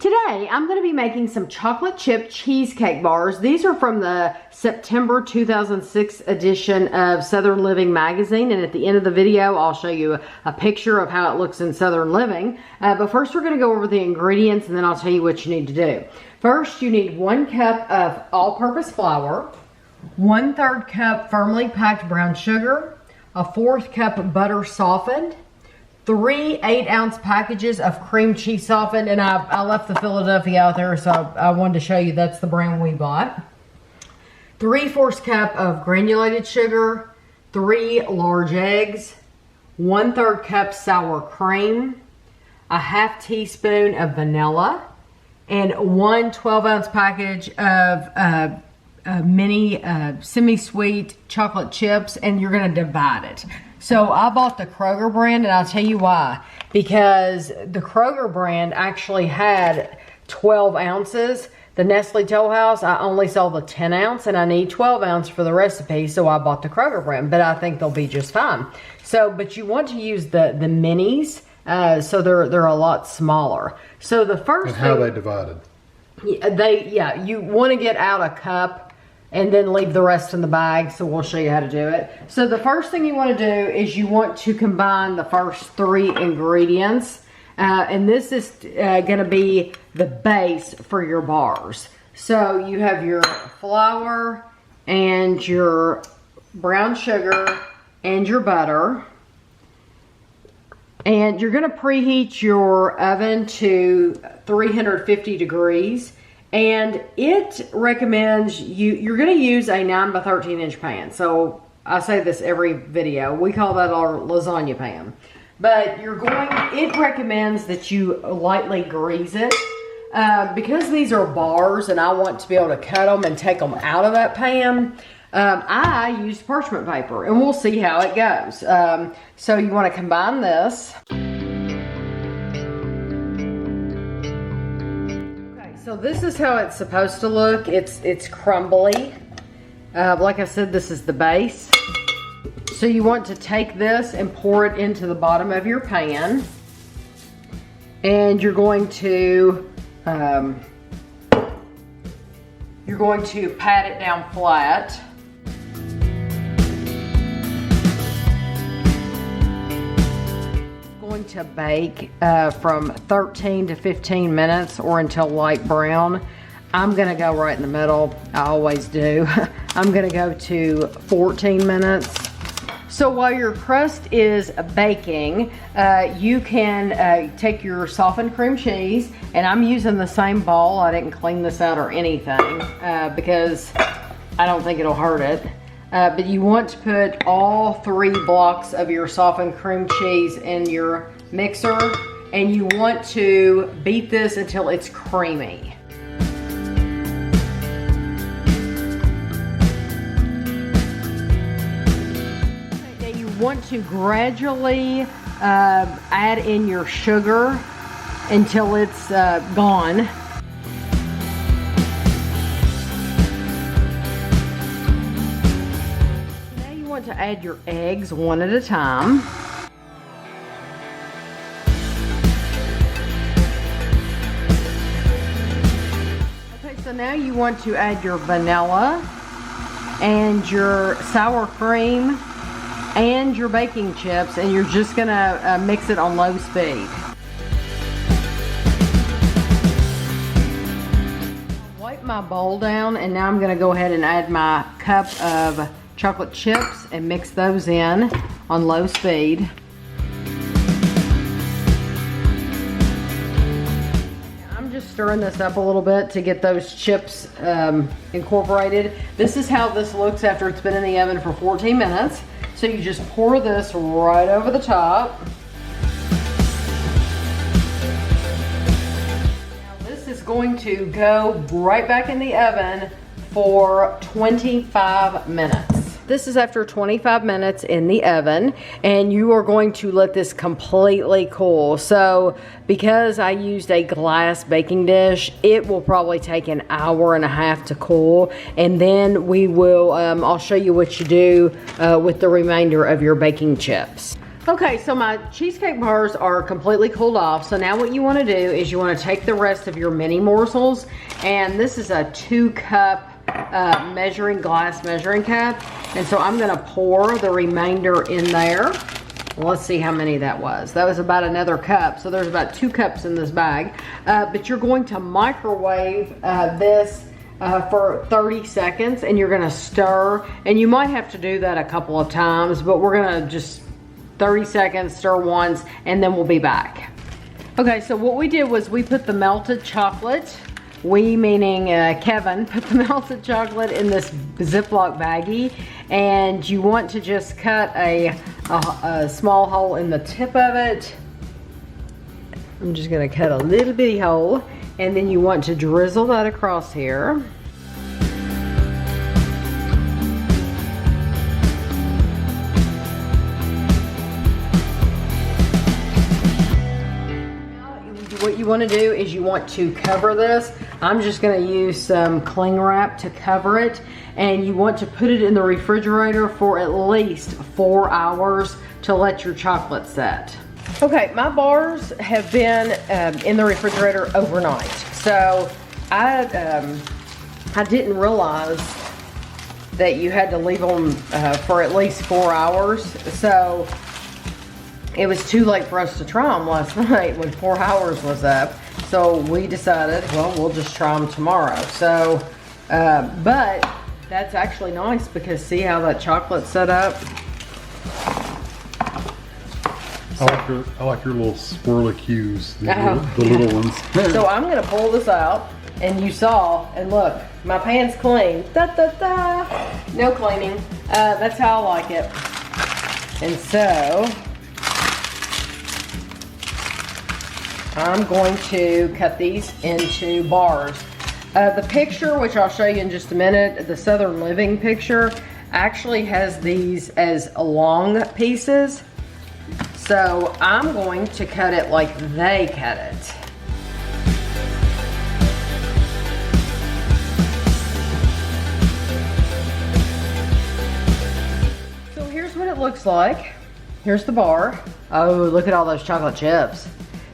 Today, I'm going to be making some chocolate chip cheesecake bars. These are from the September 2006 edition of Southern Living magazine. And at the end of the video, I'll show you a picture of how it looks in Southern Living. But first, we're going to go over the ingredients and then I'll tell you what you need to do. First, you need 1 cup of all-purpose flour, 1/3 cup firmly packed brown sugar, a 1/4 cup butter softened, 3 8-ounce packages of cream cheese softened, and I left the Philadelphia out there, so I wanted to show you that's the brand we bought. 3/4 cup of granulated sugar, 3 large eggs, 1/3 cup sour cream, a 1/2 teaspoon of vanilla, and 1 12-ounce package of mini semi-sweet chocolate chips, and you're going to divide it. So I bought the Kroger brand, and I'll tell you why. Because the Kroger brand actually had 12 ounces. The Nestle Toll House, I only saw the 10 ounce, and I need 12 ounce for the recipe, so I bought the Kroger brand. But I think they'll be just fine. So, but you want to use the minis, so they're a lot smaller. So the first and how are they divided? You want to get out a cup and then leave the rest in the bag, so we'll show you how to do it. So the first thing you want to do is you want to combine the first 3 ingredients, and this is going to be the base for your bars. So you have your flour and your brown sugar and your butter, and you're going to preheat your oven to 350 degrees. And it recommends you're going to use a 9 by 13 inch pan. So I say this every video. We call that our lasagna pan. But it recommends that you lightly grease it. Because these are bars and I want to be able to cut them and take them out of that pan, I used parchment paper, and we'll see how it goes. So you want to combine this. So this is how it's supposed to look. It's crumbly. Like I said, this is the base. So you want to take this and pour it into the bottom of your pan. And you're going to pat it down flat. Going to bake from 13 to 15 minutes or until light brown. I'm gonna go right in the middle. I always do. I'm gonna go to 14 minutes. So while your crust is baking, you can take your softened cream cheese, and I'm using the same bowl. I didn't clean this out or anything because I don't think it'll hurt it. But you want to put all 3 blocks of your softened cream cheese in your mixer, and you want to beat this until it's creamy. Now you want to gradually add in your sugar until it's gone. To add your eggs one at a time. Okay, so now you want to add your vanilla and your sour cream and your baking chips, and you're just gonna mix it on low speed. Wipe my bowl down, and now I'm gonna go ahead and add my cup of chocolate chips and mix those in on low speed. I'm just stirring this up a little bit to get those chips incorporated. This is how this looks after it's been in the oven for 14 minutes. So you just pour this right over the top. Now this is going to go right back in the oven for 25 minutes. This is after 25 minutes in the oven, and you are going to let this completely cool. So because I used a glass baking dish, it will probably take an hour and a half to cool, and then we will I'll show you what you do with the remainder of your baking chips. Okay, so my cheesecake bars are completely cooled off. So now what you want to do is you want to take the rest of your mini morsels, and this is a 2-cup glass measuring cup. And so I'm going to pour the remainder in there. Let's see how many that was. That was about another cup. So there's about 2 cups in this bag. But you're going to microwave this for 30 seconds, and you're going to stir. And you might have to do that a couple of times, but we're going to just 30 seconds, stir once, and then we'll be back. Okay, so what we did was we put the melted chocolate, we meaning Kevin, put the melted chocolate in this Ziploc baggie, and you want to just cut a small hole in the tip of it. I'm just gonna cut a little bitty hole, and then you want to drizzle that across here. What you want to do is you want to cover this. I'm just going to use some cling wrap to cover it, and you want to put it in the refrigerator for at least 4 hours to let your chocolate set. Okay, my bars have been in the refrigerator overnight, so I didn't realize that you had to leave them for at least 4 hours. So it was too late for us to try them last night when 4 hours was up. So we decided, well, we'll just try them tomorrow. So, but that's actually nice because see how that chocolate's set up? I like your little swirly cues, the little ones. So I'm gonna pull this out, and you saw, and look, my pan's clean. Da, da, da. No cleaning. That's how I like it. And so I'm going to cut these into bars. The picture, which I'll show you in just a minute, the Southern Living picture, actually has these as long pieces. So I'm going to cut it like they cut it. So here's what it looks like. Here's the bar. Oh, look at all those chocolate chips.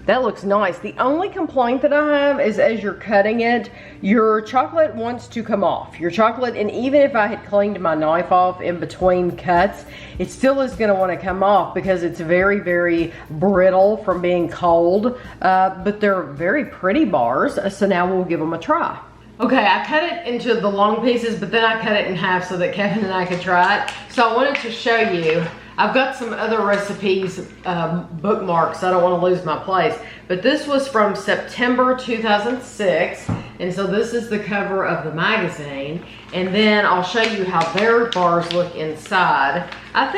That looks nice. The only complaint that I have is as you're cutting it, your chocolate wants to come off. Your chocolate, and even if I had cleaned my knife off in between cuts, it still is gonna wanna come off because it's very, very brittle from being cold. But they're very pretty bars, so now we'll give them a try. Okay, I cut it into the long pieces, but then I cut it in half so that Kevin and I could try it. So I wanted to show you. I've got some other recipes bookmarks, so I don't want to lose my place. But this was from September 2006, and so this is the cover of the magazine. And then I'll show you how their bars look inside. I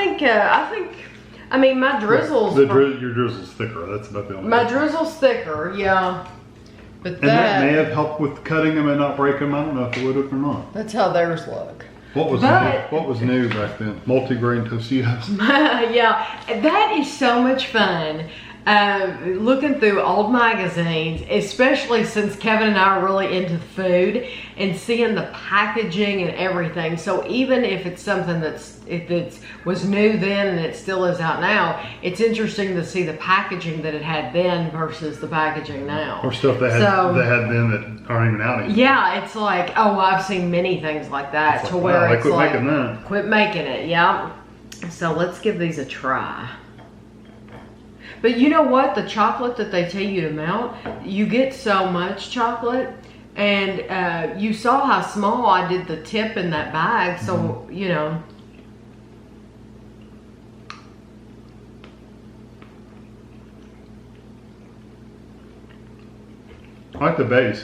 mean, my drizzle's... Your drizzle's thicker, that's about the only My drizzle's thicker, yeah. But and that may have helped with cutting them and not breaking them. I don't know if it would have or not. That's how theirs look. What was new back then? Multi-grain Tostitos. Yeah, that is so much fun. Looking through old magazines, especially since Kevin and I are really into food, and seeing the packaging and everything. So even if it's something if it was new then and it still is out now, it's interesting to see the packaging that it had then versus the packaging now. Or stuff they had then that aren't even out anymore. Yeah, it's like, oh, I've seen many things like that to where it's like, quit making that. Quit making it, yeah. So let's give these a try. But you know what? The chocolate that they tell you to melt, you get so much chocolate. And you saw how small I did the tip in that bag. So, you know. I like the base.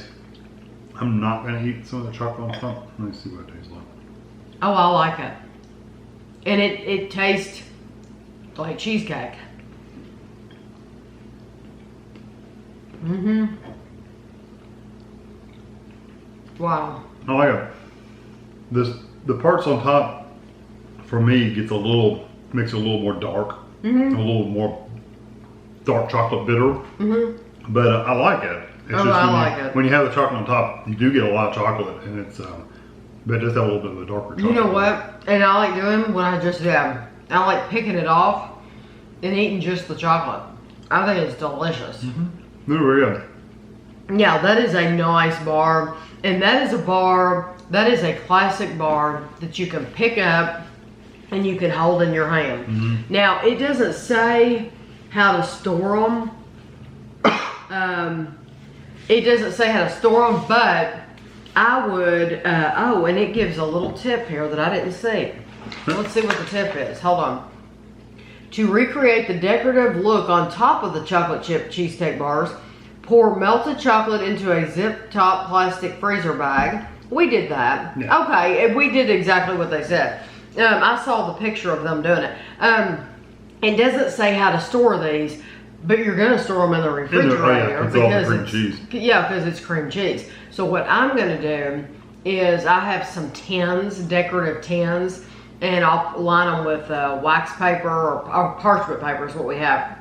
I'm not going to eat some of the chocolate on top. Let me see what it tastes like. Oh, I like it. And it tastes like cheesecake. Mm-hmm. Wow. I like it. The parts on top, for me, makes it a little more dark. Mm-hmm. A little more dark chocolate bitter. Mm-hmm. But I like it. It's just when you have the chocolate on top, you do get a lot of chocolate, and it's but just a little bit of the darker chocolate. You know what? And I like doing what I just did. I like picking it off and eating just the chocolate. I think it's delicious. Very good. Yeah, that is a nice bar. And that is a bar, that is a classic bar that you can pick up and you can hold in your hand. Now, it doesn't say how to store them. It doesn't say how to store them, but I would, oh, and it gives a little tip here that I didn't see. Let's see what the tip is. Hold on. To recreate the decorative look on top of the chocolate chip cheesecake bars, pour melted chocolate into a zip-top plastic freezer bag. We did that. Yeah. Okay, we did exactly what they said. I saw the picture of them doing it. It doesn't say how to store these, but you're going to store them in the refrigerator because cream cheese. Yeah, because it's cream cheese. So what I'm going to do is I have some tins, decorative tins, and I'll line them with wax paper or parchment paper is what we have.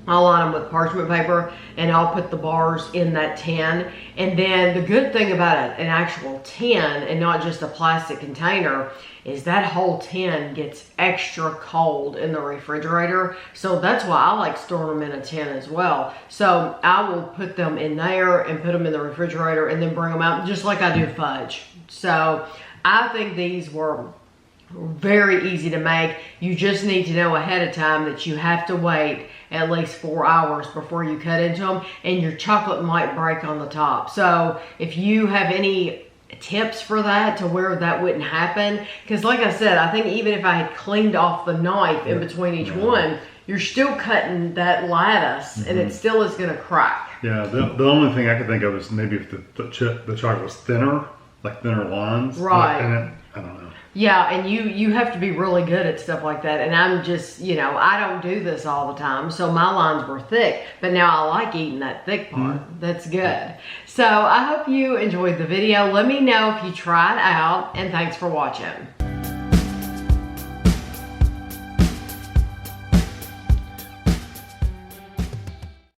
I'll line them with parchment paper and I'll put the bars in that tin. And then the good thing about an actual tin and not just a plastic container is that whole tin gets extra cold in the refrigerator. So that's why I like storing them in a tin as well. So I will put them in there and put them in the refrigerator and then bring them out just like I do fudge. So I think these were very easy to make. You just need to know ahead of time that you have to wait at least 4 hours before you cut into them, and your chocolate might break on the top. So if you have any tips for that to where that wouldn't happen, because like I said, I think even if I had cleaned off the knife in between each one, you're still cutting that lattice and it still is going to crack. Yeah, the only thing I could think of is maybe if the chocolate was thinner, like thinner lines. Right. And I don't know. Yeah, and you have to be really good at stuff like that. And I'm just, you know, I don't do this all the time. So my lines were thick, but now I like eating that thick part. That's good. So I hope you enjoyed the video. Let me know if you try it out, and thanks for watching.